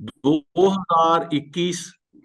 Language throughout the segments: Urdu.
2021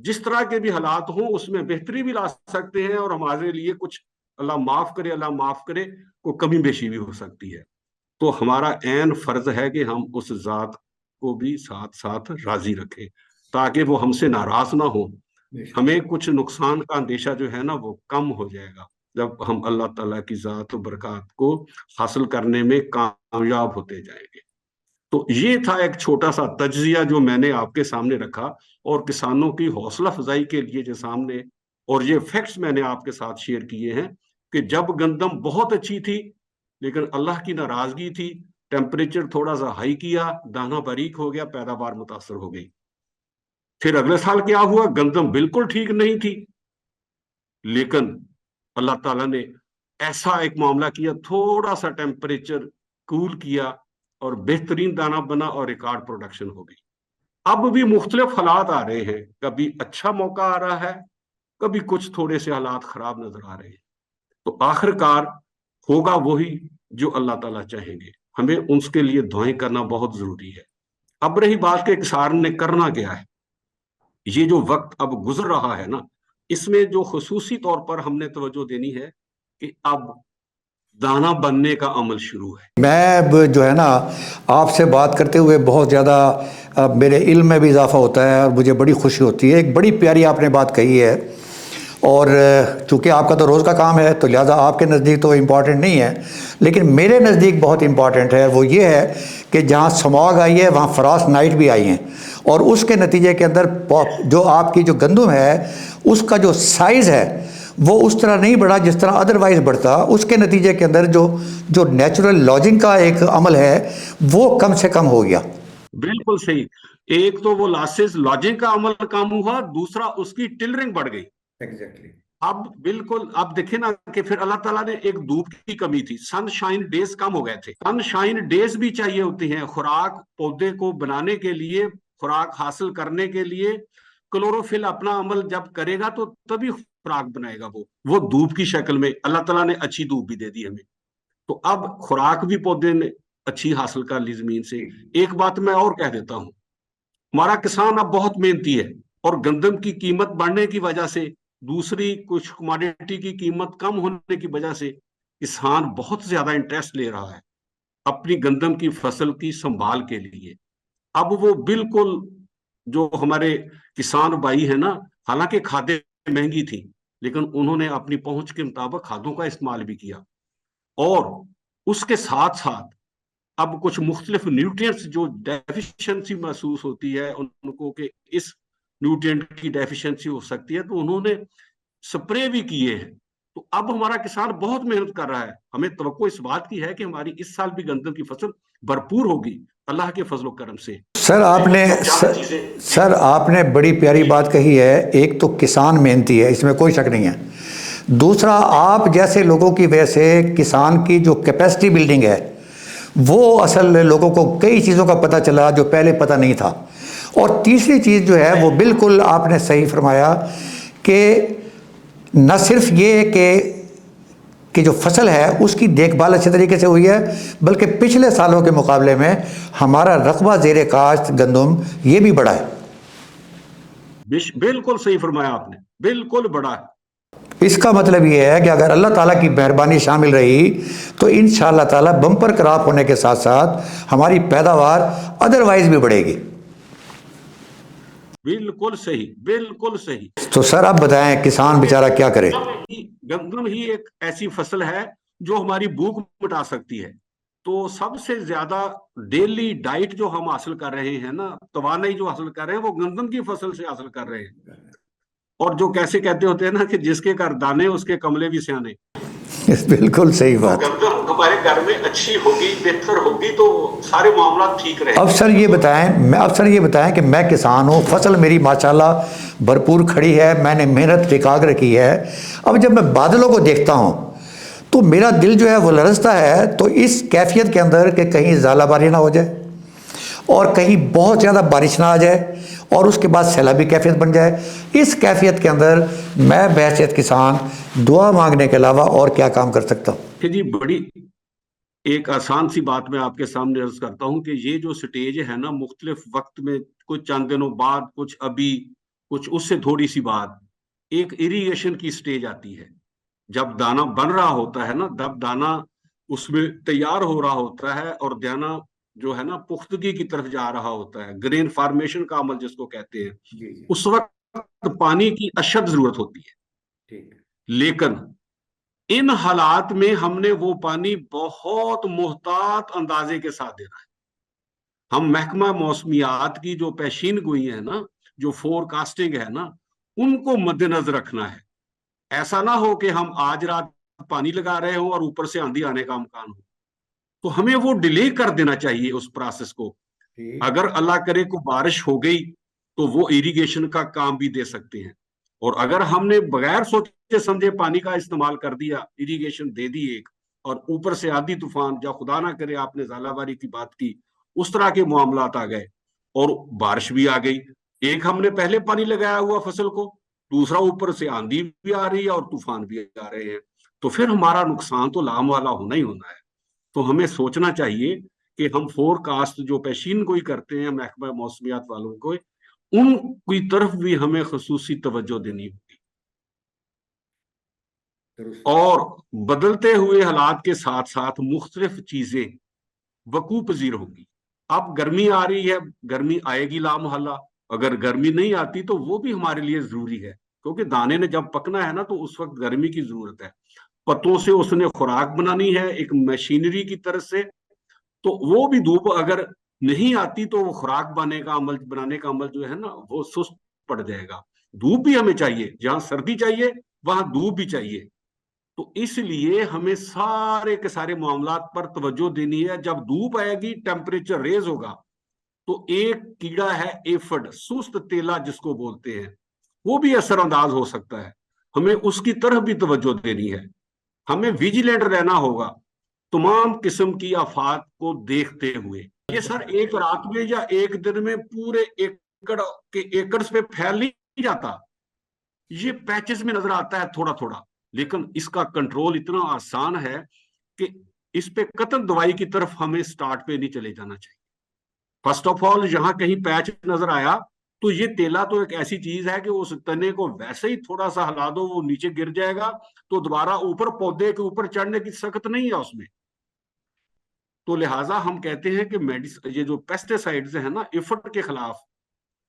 جس طرح کے بھی حالات ہوں اس میں بہتری بھی لا سکتے ہیں، اور ہمارے لیے کچھ اللہ معاف کرے کوئی کمی بیشی بھی ہو سکتی ہے. تو ہمارا عین فرض ہے کہ ہم اس ذات کو بھی ساتھ ساتھ راضی رکھیں تاکہ وہ ہم سے ناراض نہ ہو. ہمیں کچھ نقصان کا اندیشہ جو ہے نا وہ کم ہو جائے گا جب ہم اللہ تعالیٰ کی ذات و برکات کو حاصل کرنے میں کامیاب ہوتے جائیں گے. تو یہ تھا ایک چھوٹا سا تجزیہ جو میں نے آپ کے سامنے رکھا، اور کسانوں کی حوصلہ افزائی کے لیے جو سامنے، اور یہ فیکٹس میں نے آپ کے ساتھ شیئر کیے ہیں کہ جب گندم بہت اچھی تھی لیکن اللہ کی ناراضگی تھی، ٹیمپریچر تھوڑا سا ہائی کیا، دانا باریک ہو گیا، پیداوار متاثر ہو گئی. پھر اگلے سال کیا ہوا، گندم بالکل ٹھیک نہیں تھی، لیکن اللہ تعالیٰ نے ایسا ایک معاملہ کیا، تھوڑا سا ٹیمپریچر کول کیا اور بہترین دانا بنا اور ریکارڈ پروڈکشن ہو گئی. اب بھی مختلف حالات آ رہے ہیں، کبھی اچھا موقع آ رہا ہے، کبھی کچھ تھوڑے سے حالات خراب نظر آ رہے ہیں. تو آخر کار ہوگا وہی جو اللہ تعالیٰ چاہیں گے. ہمیں اس کے لیے دعائیں کرنا بہت ضروری ہے. اب رہی بات کہ کسان نے کرنا کیا ہے، یہ جو وقت اب گزر رہا ہے نا، اس میں جو خصوصی طور پر ہم نے توجہ دینی ہے کہ اب دانا بننے کا عمل شروع ہے. میں اب جو ہے نا آپ سے بات کرتے ہوئے بہت زیادہ میرے علم میں بھی اضافہ ہوتا ہے اور مجھے بڑی خوشی ہوتی ہے. ایک بڑی پیاری آپ نے بات کہی ہے، اور چونکہ آپ کا تو روز کا کام ہے تو لہٰذا آپ کے نزدیک تو امپورٹنٹ نہیں ہے، لیکن میرے نزدیک بہت امپورٹنٹ ہے. وہ یہ ہے کہ جہاں سماگ آئی ہے وہاں فراست نائٹ بھی آئی ہیں، اور اس کے نتیجے کے اندر جو آپ کی جو گندم ہے اس کا جو سائز ہے وہ اس طرح نہیں بڑھا جس طرح ادروائز بڑھتا. اس کے نتیجے کے اندر جو نیچرل لاجنگ کا ایک عمل ہے وہ کم سے کم ہو گیا. بالکل صحیح. ایک تو وہ لاسز لاجنگ کا عمل کم ہوا، دوسرا اس کی ٹلرنگ بڑھ گئی. ایگزیکٹلی. اب بالکل اب دیکھیں نا کہ پھر اللہ تعالیٰ نے ایک دھوپ کی کمی تھی، سن شائن ڈیز کم ہو گئے تھے. سن شائن ڈیز بھی چاہیے ہوتی ہیں خوراک پودے کو بنانے کے لیے، خوراک حاصل کرنے کے لیے. کلوروفل اپنا عمل جب کرے گا تو تبھی خوراک بنائے گا. وہ دھوپ کی شکل میں اللہ تعالیٰ نے اچھی دھوپ بھی دے دی ہمیں. تو اب خوراک بھی پودے نے اچھی حاصل کر لی زمین سے. ایک بات میں اور کہہ دیتا ہوں، ہمارا کسان اب بہت محنتی ہے، اور گندم کی قیمت بڑھنے کی وجہ سے، دوسری کچھ کموڈیٹی کی قیمت کم ہونے کی وجہ سے کسان بہت زیادہ انٹرسٹ لے رہا ہے اپنی گندم کی فصل کی سنبھال کے لیے. اب وہ بالکل جو ہمارے کسان بھائی ہیں نا، حالانکہ کھادیں مہنگی تھی لیکن انہوں نے اپنی پہنچ کے مطابق کھادوں کا استعمال بھی کیا، اور اس کے ساتھ ساتھ اب کچھ مختلف نیوٹرینٹس جو ڈیفیشنسی محسوس ہوتی ہے ان کو کہ اس نیوٹرینٹ کی ڈیفیشنسی ہو سکتی ہے، تو انہوں نے سپرے بھی کیے ہیں. تو اب ہمارا کسان بہت محنت کر رہا ہے. ہمیں توقع اس بات کی ہے کہ ہماری اس سال بھی گندم کی فصل بھرپور ہوگی اللہ کے فضل و کرم سے. سر آپ نے بڑی پیاری بات کہی ہے. ایک تو کسان محنتی ہے، اس میں کوئی شک نہیں ہے. دوسرا، آپ جیسے لوگوں کی وجہ سے کسان کی جو کیپیسٹی بلڈنگ ہے وہ اصل لوگوں کو کئی چیزوں کا پتہ چلا جو پہلے پتہ نہیں تھا. اور تیسری چیز جو ہے وہ بالکل آپ نے صحیح فرمایا کہ نہ صرف یہ کہ جو فصل ہے اس کی دیکھ بھال اچھے طریقے سے ہوئی ہے، بلکہ پچھلے سالوں کے مقابلے میں ہمارا رقبہ زیر کاشت گندم یہ بھی بڑھا ہے. بالکل صحیح فرمایا آپ نے، بالکل بڑا ہے. اس کا مطلب یہ ہے کہ اگر اللہ تعالیٰ کی مہربانی شامل رہی تو انشاءاللہ تعالیٰ بمپر کراپ ہونے کے ساتھ ساتھ ہماری پیداوار ادروائز بھی بڑھے گی. بالکل صحیح، بالکل صحیح. تو سر آپ بتائیں کسان بیچارہ کیا کرے؟ گندم ہی ایک ایسی فصل ہے جو ہماری بھوک مٹا سکتی ہے. تو سب سے زیادہ ڈیلی ڈائٹ جو ہم حاصل کر رہے ہیں نا، توانائی جو حاصل کر رہے ہیں وہ گندم کی فصل سے حاصل کر رہے ہیں. اور جو کیسے کہتے ہوتے ہیں نا کہ جس کے گھر دانے اس کے کملے بھی سیانے. بالکل صحیح بات. گندم ہمارے گھر میں اچھی ہوگی، بہتر ہوگی تو سارے معاملات ٹھیک رہے. اب سر یہ بتائیں کہ میں کسان ہوں، فصل میری ماشاءاللہ بھرپور کھڑی ہے، میں نے محنت ٹکا کے رکھی ہے. اب جب میں بادلوں کو دیکھتا ہوں تو میرا دل جو ہے وہ لرزتا ہے. تو اس کیفیت کے اندر کہ کہیں ژالہ باری نہ ہو جائے اور کہیں بہت زیادہ بارش نہ آ جائے اور اس کے بعد سیلابی کیفیت بن جائے، اس کیفیت کے اندر میں بحیثیت کسان دعا مانگنے کے علاوہ اور کیا کام کر سکتا ہوں؟ کہ جی بڑی ایک آسان سی بات میں آپ کے سامنے عرض کرتا ہوں کہ یہ جو سٹیج ہے نا، مختلف وقت میں، کچھ چند دنوں بعد، کچھ ابھی، کچھ اس سے تھوڑی سی بات، ایک اریگیشن کی سٹیج آتی ہے جب دانا بن رہا ہوتا ہے نا، جب دانا اس میں تیار ہو رہا ہوتا ہے اور دانا جو ہے نا پختگی کی طرف جا رہا ہوتا ہے، گرین فارمیشن کا عمل جس کو کہتے ہیں، جی جی اس وقت پانی کی اشد ضرورت ہوتی ہے. ٹھیک. لیکن ان حالات میں ہم نے وہ پانی بہت محتاط اندازے کے ساتھ دینا ہے. ہم محکمہ موسمیات کی جو پیشین گوئی ہے نا، جو فور کاسٹنگ ہے نا، ان کو مد نظر رکھنا ہے. ایسا نہ ہو کہ ہم آج رات پانی لگا رہے ہوں اور اوپر سے آندھی آنے کا امکان ہو. تو ہمیں وہ ڈیلے کر دینا چاہیے اس پروسیس کو. اگر اللہ کرے کو بارش ہو گئی تو وہ اریگیشن کا کام بھی دے سکتے ہیں. اور اگر ہم نے بغیر سوچے سمجھے پانی کا استعمال کر دیا، اریگیشن دے دی ایک، اور اوپر سے آندھی طوفان، یا خدا نہ کرے آپ نے ژالہ باری کی بات کی، اس طرح کے معاملات آ گئے اور بارش بھی آ گئی، ایک ہم نے پہلے پانی لگایا ہوا فصل کو، دوسرا اوپر سے آندھی بھی آ رہی ہے اور طوفان بھی آ رہے ہیں، تو پھر ہمارا نقصان تو لام والا ہونا ہی ہونا ہے. تو ہمیں سوچنا چاہیے کہ ہم فور کاسٹ جو پیشین گوئی کرتے ہیں محکمہ موسمیات والوں کو، ان کی طرف بھی ہمیں خصوصی توجہ دینی ہوگی. اور بدلتے ہوئے حالات کے ساتھ ساتھ مختلف چیزیں وقوع پذیر ہوگی. اب گرمی آ رہی ہے، گرمی آئے گی لامحالہ. اگر گرمی نہیں آتی تو وہ بھی ہمارے لیے ضروری ہے، کیونکہ دانے نے جب پکنا ہے نا تو اس وقت گرمی کی ضرورت ہے. پتوں سے اس نے خوراک بنانی ہے ایک مشینری کی طرف سے، تو وہ بھی دھوپ اگر نہیں آتی تو وہ خوراک بنانے کا عمل جو ہے نا وہ سست پڑ جائے گا. دھوپ بھی ہمیں چاہیے، جہاں سردی چاہیے وہاں دھوپ بھی چاہیے. تو اس لیے ہمیں سارے کے سارے معاملات پر توجہ دینی ہے. جب دھوپ آئے گی، ٹیمپریچر ریز ہوگا، تو ایک کیڑا ہے ایفڈ، سست تیلا جس کو بولتے ہیں، وہ بھی اثر انداز ہو سکتا ہے. ہمیں اس کی طرف بھی توجہ دینی ہے. ہمیں ویجیلنٹ رہنا ہوگا تمام قسم کی آفات کو دیکھتے ہوئے. یہ سر ایک رات میں یا ایک دن میں پورے ایکڑ کے ایکڑز پہ پھیل نہیں جاتا، یہ پیچز میں نظر آتا ہے تھوڑا تھوڑا. لیکن اس کا کنٹرول اتنا آسان ہے کہ اس پہ قطن دوائی کی طرف ہمیں سٹارٹ پہ نہیں چلے جانا چاہیے. فرسٹ آف آل یہاں کہیں پیچ نظر آیا تو یہ تیلا تو ایک ایسی چیز ہے کہ اس تنے کو ویسے ہی تھوڑا سا ہلا دو، وہ نیچے گر جائے گا، تو دوبارہ اوپر پودے کے اوپر چڑھنے کی سخت نہیں ہے اس میں. تو لہٰذا ہم کہتے ہیں کہ یہ جو پیسٹیسائیڈز ہیں نا ایفڈ کے خلاف،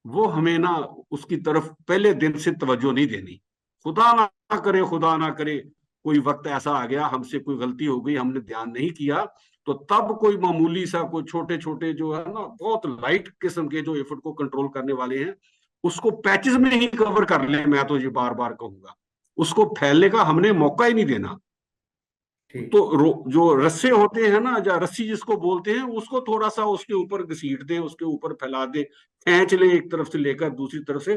وہ ہمیں نا اس کی طرف پہلے دن سے توجہ نہیں دینی. خدا نہ کرے کوئی وقت ایسا آ گیا، ہم سے کوئی غلطی ہو گئی، ہم نے دھیان نہیں کیا، تو تب کوئی معمولی سا کوئی چھوٹے چھوٹے جو ہے نا بہت لائٹ قسم کے جو ایفڈ کو کنٹرول کرنے والے ہیں، اس کو پیچز میں ہی کور کر لیں. میں تو یہ بار بار کہوں گا، اس کو پھیلنے کا ہم نے موقع ہی نہیں دینا. تو جو رسے ہوتے ہیں نا، یا رسی جس کو بولتے ہیں، اس کو تھوڑا سا اس کے اوپر گھسیٹ دیں، اس کے اوپر پھیلا دیں، کھینچ لیں ایک طرف سے لے کر دوسری طرف سے.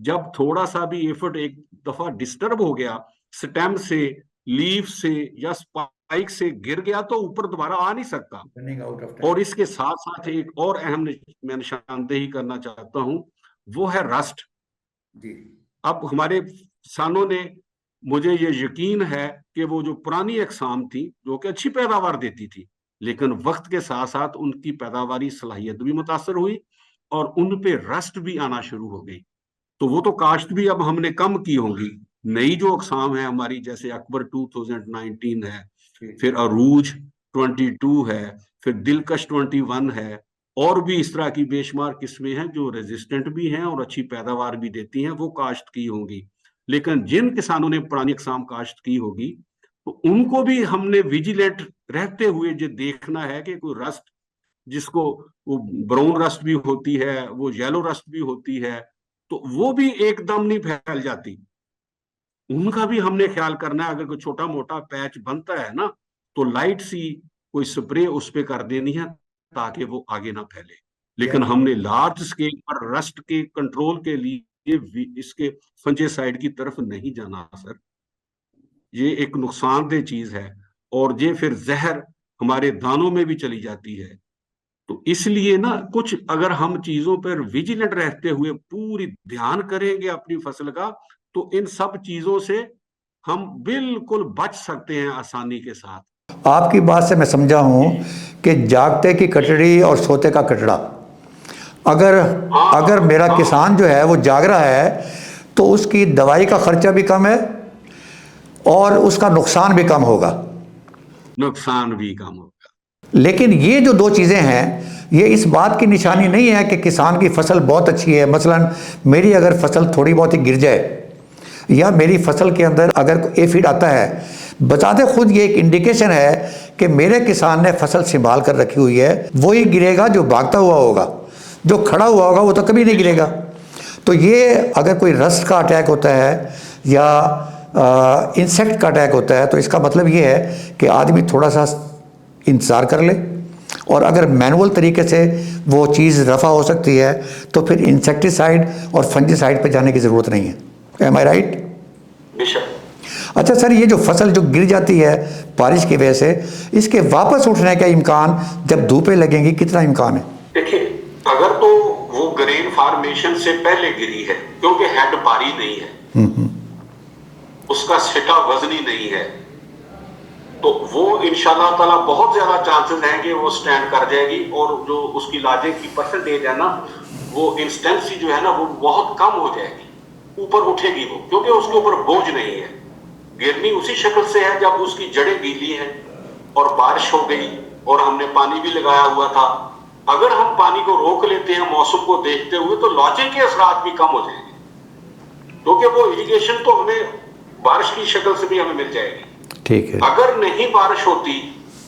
جب تھوڑا سا بھی ایفڈ ایک دفعہ ڈسٹرب ہو گیا، سٹیم سے، لیف سے یا سپائک سے گر گیا، تو اوپر دوبارہ آ نہیں سکتا. اور اس کے ساتھ ساتھ ایک اور اہم میں نشاندہی کرنا چاہتا ہوں، وہ ہے رسٹ. اب ہمارے کسانوں نے، مجھے یہ یقین ہے کہ وہ جو پرانی اقسام تھی جو کہ اچھی پیداوار دیتی تھی، لیکن وقت کے ساتھ ساتھ ان کی پیداواری صلاحیت بھی متاثر ہوئی اور ان پہ رسٹ بھی آنا شروع ہو گئی. تو وہ تو کاشت بھی اب ہم نے کم کی ہوں گی. نئی جو اقسام ہے ہماری، جیسے اکبر 2019 ہے، پھر عروج 22 ہے، پھر دلکش 21 ہے، اور بھی اس طرح کی بے شمار قسمیں ہیں جو ریزسٹنٹ بھی ہیں اور اچھی پیداوار بھی دیتی ہیں، وہ کاشت کی ہوں گی. لیکن جن کسانوں نے پرانی اقسام کاشت کی ہوگی، تو ان کو بھی ہم نے ویجیلنٹ رہتے ہوئے یہ دیکھنا ہے کہ کوئی رسٹ، جس کو وہ براؤن رسٹ بھی ہوتی ہے، وہ یلو رسٹ بھی ہوتی ہے، تو وہ بھی ایک دم نہیں پھیل جاتی. ان کا بھی ہم نے خیال کرنا ہے. اگر کوئی چھوٹا موٹا پیچ بنتا ہے نا، تو لائٹ سی کوئی سپرے اس پہ کر دینی ہے تاکہ وہ آگے نہ پھیلے. لیکن ہم نے لارج سکیل پر رسٹ کے کنٹرول کے لیے اس کے فنجے سائڈ کی طرف نہیں جانا سر. یہ ایک نقصان دہ چیز ہے اور یہ پھر زہر ہمارے دانوں میں بھی چلی جاتی ہے. تو اس لیے نا کچھ اگر ہم چیزوں پر ویجیلنٹ رہتے ہوئے پوری دھیان کریں گے اپنی فصل کا، تو ان سب چیزوں سے ہم بالکل بچ سکتے ہیں آسانی کے ساتھ. آپ کی بات سے میں سمجھا ہوں کہ جاگتے کی کٹڑی اور سوتے کا کٹڑا. اگر میرا کسان جو ہے وہ جاگ رہا ہے تو اس کی دوائی کا خرچہ بھی کم ہے اور اس کا نقصان بھی کم ہوگا. نقصان بھی کم ہوگا. لیکن یہ جو دو چیزیں ہیں یہ اس بات کی نشانی نہیں ہے کہ کسان کی فصل بہت اچھی ہے. مثلا میری اگر فصل تھوڑی بہت ہی گر جائے یا میری فصل کے اندر اگر ایفیڈ آتا ہے، بتاتے خود یہ ایک انڈیکیشن ہے کہ میرے کسان نے فصل سنبھال کر رکھی ہوئی ہے. وہی گرے گا جو بھاگتا ہوا ہوگا، جو کھڑا ہوا ہوگا وہ تو کبھی نہیں گرے گا. تو یہ اگر کوئی رسٹ کا اٹیک ہوتا ہے یا انسیکٹ کا اٹیک ہوتا ہے تو اس کا مطلب یہ ہے کہ آدمی تھوڑا سا انتظار کر لے، اور اگر مینول طریقے سے وہ چیز رفع ہو سکتی ہے تو پھر انسیکٹیسائڈ اور فنجیسائڈ پہ جانے کی ضرورت نہیں ہے. ایم آئی رائٹ؟ بے شک. اچھا سر، یہ جو فصل جو گر جاتی ہے بارش کی وجہ سے، اس کے واپس اٹھنے کا امکان جب دھوپیں لگیں گی کتنا امکان ہے؟ دیکھیں، اگر تو وہ گرین فارمیشن سے پہلے گری ہے کیونکہ ہیڈ باری نہیں ہے، اس کا سٹا وزنی نہیں ہے، تو وہ انشاءاللہ تعالیٰ بہت زیادہ چانسز ہیں کہ وہ سٹینڈ کر جائے گی، اور جو اس کی لاجے کی پرسنٹیج ہے نا، وہ انسٹنسی جو ہے نا وہ بہت کم ہو جائے گی. اوپر اٹھے گی وہ، کیونکہ اس کے اوپر بوجھ نہیں ہے. گرمی اسی شکل سے ہے جب اس کی جڑیں گیلی ہیں اور بارش ہو گئی اور ہم نے پانی بھی لگایا ہوا تھا. اگر ہم پانی کو روک لیتے ہیں موسم کو دیکھتے ہوئے تو لاجے کے اثرات بھی کم ہو جائیں گے، کیونکہ وہ اریگیشن تو ہمیں بارش کی شکل سے بھی ہمیں مل جائے گی. ٹھیک ہے. اگر نہیں بارش ہوتی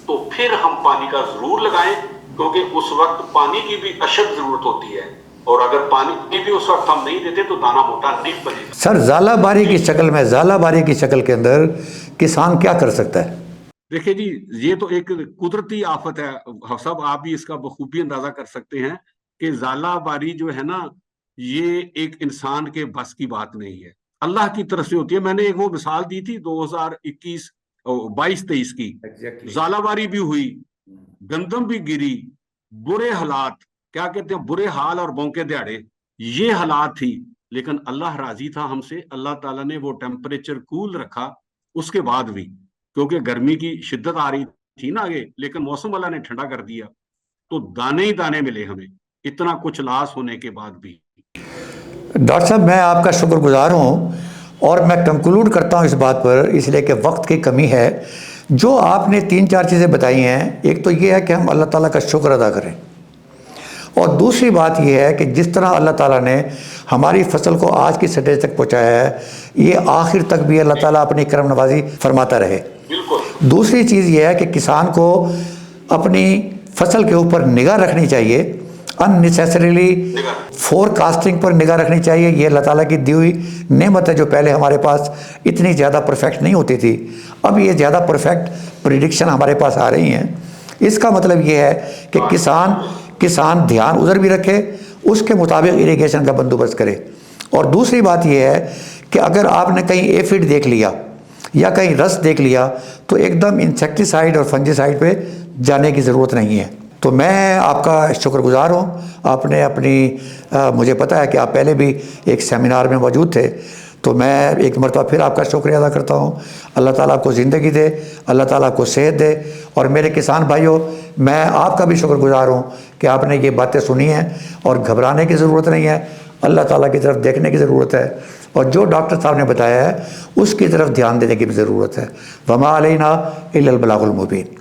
تو پھر ہم پانی کا ضرور لگائیں، کیونکہ اس وقت پانی کی بھی اشد ضرورت ہوتی ہے، اور اگر پانی کی بھی اس وقت ہم نہیں دیتے تو دانا موٹا نہیں بنے گا. سر زالہ باری کی شکل میں، زالہ باری کی شکل کے اندر کسان کیا کر سکتا ہے؟ دیکھیں جی، یہ تو ایک قدرتی آفت ہے صاحب، آپ بھی اس کا بخوبی اندازہ کر سکتے ہیں کہ زالہ باری جو ہے نا یہ ایک انسان کے بس کی بات نہیں ہے، اللہ کی طرف سے ہوتی ہے. میں نے ایک وہ مثال دی تھی 2022-23 کی. زالہ باری بھی ہوئی، گندم بھی گری، برے حالات، کیا کہتے ہیں، برے حال اور بونکے دہاڑے، یہ حالات تھی. لیکن اللہ راضی تھا ہم سے، اللہ تعالیٰ نے وہ ٹیمپریچر کول رکھا اس کے بعد بھی، کیونککہ گرمی کی شدت آ رہی تھی نا آگے، لیکن موسم اللہ نے ٹھنڈا کر دیا تو دانے ہی دانے ملے ہمیں، اتنا کچھ لاس ہونے کے بعد بھی. ڈاکٹر صاحب میں آپ کا شکر گزار ہوں، اور میں کنکلوڈ کرتا ہوں اس بات پر، اس لیے کہ وقت کی کمی ہے. جو آپ نے 3-4 چیزیں بتائی ہیں، ایک تو یہ ہے کہ ہم اللہ تعالیٰ کا شکر ادا کریں، اور دوسری بات یہ ہے کہ جس طرح اللہ تعالیٰ نے ہماری فصل کو آج کی سٹیج تک پہنچایا ہے، یہ آخر تک بھی اللہ تعالیٰ اپنی کرم نوازی فرماتا رہے. دوسری چیز یہ ہے کہ کسان کو اپنی فصل کے اوپر نگاہ رکھنی چاہیے، ان نیسیسریلی فور کاسٹنگ پر نگاہ رکھنی چاہیے. یہ اللہ تعالیٰ کی دی ہوئی نعمت ہے جو پہلے ہمارے پاس اتنی زیادہ پرفیکٹ نہیں ہوتی تھی، اب یہ زیادہ پرفیکٹ پریڈکشن ہمارے پاس آ رہی ہیں. اس کا مطلب یہ ہے کہ کسان دھیان ادھر بھی رکھے، اس کے مطابق اریگیشن کا بندوبست کرے. اور دوسری بات یہ ہے کہ اگر آپ نے کہیں ایفیڈ دیکھ لیا یا کہیں رس دیکھ لیا تو ایک دم انسیکٹیسائڈ اور فنجیسائڈ پہ جانے کی ضرورت نہیں ہے. تو میں آپ کا شکر گزار ہوں، آپ نے مجھے پتہ ہے کہ آپ پہلے بھی ایک سیمینار میں موجود تھے، تو میں ایک مرتبہ پھر آپ کا شکریہ ادا کرتا ہوں. اللہ تعالیٰ آپ کو زندگی دے، اللہ تعالیٰ آپ کو صحت دے. اور میرے کسان بھائیوں، میں آپ کا بھی شکر گزار ہوں کہ آپ نے یہ باتیں سنی ہیں، اور گھبرانے کی ضرورت نہیں ہے، اللہ تعالیٰ کی طرف دیکھنے کی ضرورت ہے، اور جو ڈاکٹر صاحب نے بتایا ہے اس کی طرف دھیان دینے کی بھی ضرورت ہے. وما علینا الا البلاغ المبین.